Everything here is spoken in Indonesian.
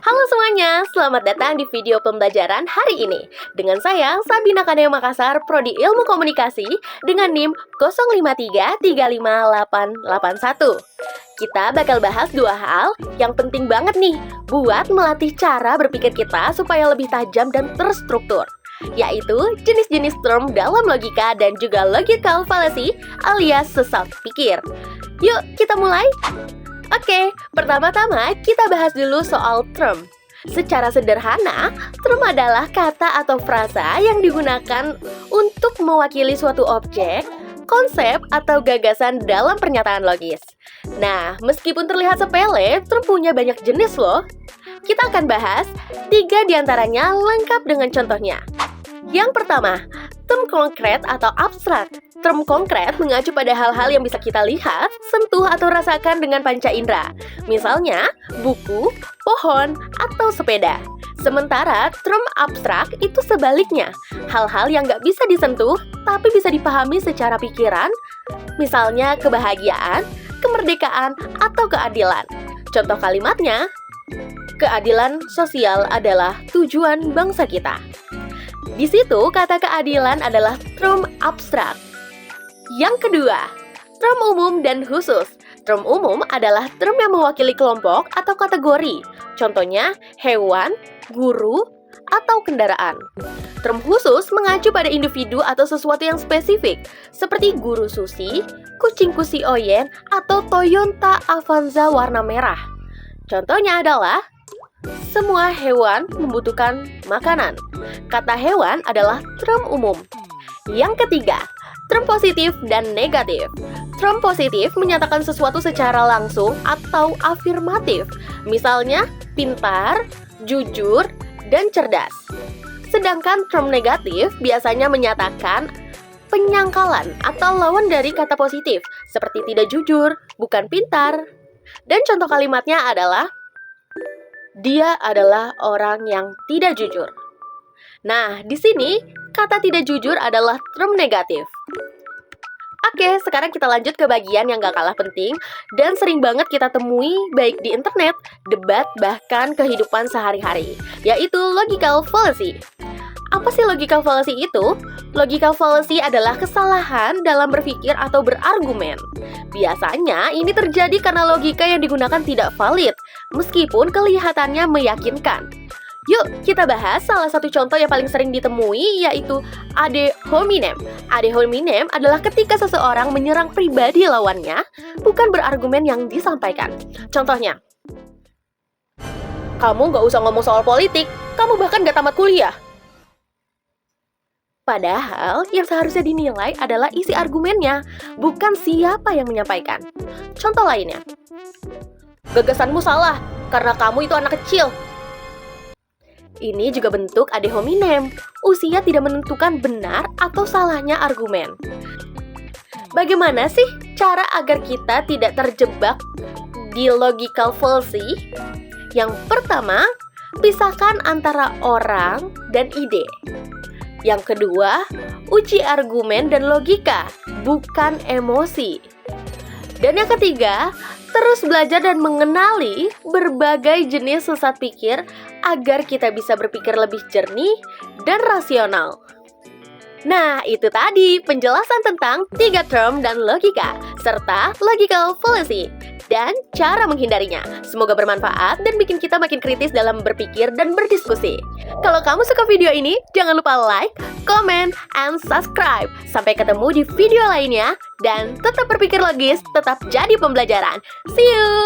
Halo semuanya, selamat datang di video pembelajaran hari ini. Dengan saya, Sabina Kadeo Makassar, Prodi Ilmu Komunikasi, dengan NIM 05335881. Kita bakal bahas dua hal yang penting banget nih, buat melatih cara berpikir kita supaya lebih tajam dan terstruktur, yaitu jenis-jenis term dalam logika dan juga logical fallacy alias sesat pikir. Yuk, kita mulai! Oke, pertama-tama kita bahas dulu soal term. Secara sederhana, term adalah kata atau frasa yang digunakan untuk mewakili suatu objek, konsep, atau gagasan dalam pernyataan logis. Nah, meskipun terlihat sepele, term punya banyak jenis loh. Kita akan bahas 3 diantaranya lengkap dengan contohnya. Yang pertama, term konkret atau abstrak. Term konkret mengacu pada hal-hal yang bisa kita lihat, sentuh, atau rasakan dengan panca indera. Misalnya, buku, pohon, atau sepeda. Sementara term abstrak itu sebaliknya, hal-hal yang nggak bisa disentuh, tapi bisa dipahami secara pikiran. Misalnya kebahagiaan, kemerdekaan, atau keadilan. Contoh kalimatnya, keadilan sosial adalah tujuan bangsa kita. Di situ, kata keadilan adalah term abstrak. Yang kedua, term umum dan khusus. Term umum adalah term yang mewakili kelompok atau kategori. Contohnya, hewan, guru, atau kendaraan. Term khusus mengacu pada individu atau sesuatu yang spesifik, seperti guru Susi, kucingku si Oyen, atau Toyota Avanza warna merah. Contohnya adalah, semua hewan membutuhkan makanan. Kata hewan adalah term umum. Yang ketiga, term positif dan negatif. Term positif menyatakan sesuatu secara langsung atau afirmatif. Misalnya, pintar, jujur, dan cerdas. Sedangkan term negatif biasanya menyatakan penyangkalan atau lawan dari kata positif, seperti tidak jujur, bukan pintar. Dan contoh kalimatnya adalah, dia adalah orang yang tidak jujur. Nah, di sini kata tidak jujur adalah term negatif. Oke, sekarang kita lanjut ke bagian yang gak kalah penting dan sering banget kita temui baik di internet, debat, bahkan kehidupan sehari-hari, yaitu logical fallacy. Apa sih logical fallacy itu? Logical fallacy adalah kesalahan dalam berpikir atau berargumen. Biasanya ini terjadi karena logika yang digunakan tidak valid, meskipun kelihatannya meyakinkan. Yuk, kita bahas salah satu contoh yang paling sering ditemui, yaitu ad hominem. Ad hominem adalah ketika seseorang menyerang pribadi lawannya, bukan berargumen yang disampaikan. Contohnya, kamu gak usah ngomong soal politik, kamu bahkan gak tamat kuliah. Padahal yang seharusnya dinilai adalah isi argumennya, bukan siapa yang menyampaikan. Contoh lainnya, gagasanmu salah, karena kamu itu anak kecil. Ini juga bentuk ad hominem. Usia tidak menentukan benar atau salahnya argumen. Bagaimana sih cara agar kita tidak terjebak di logical fallacy? Yang pertama, pisahkan antara orang dan ide. Yang kedua, uji argumen dan logika, bukan emosi. Dan yang ketiga, terus belajar dan mengenali berbagai jenis sesat pikir agar kita bisa berpikir lebih jernih dan rasional. Nah, itu tadi penjelasan tentang 3 term dan logika, serta logical fallacy, dan cara menghindarinya. Semoga bermanfaat dan bikin kita makin kritis dalam berpikir dan berdiskusi. Kalau kamu suka video ini, jangan lupa like, comment, and subscribe. Sampai ketemu di video lainnya, dan tetap berpikir logis, tetap jadi pembelajaran. See you!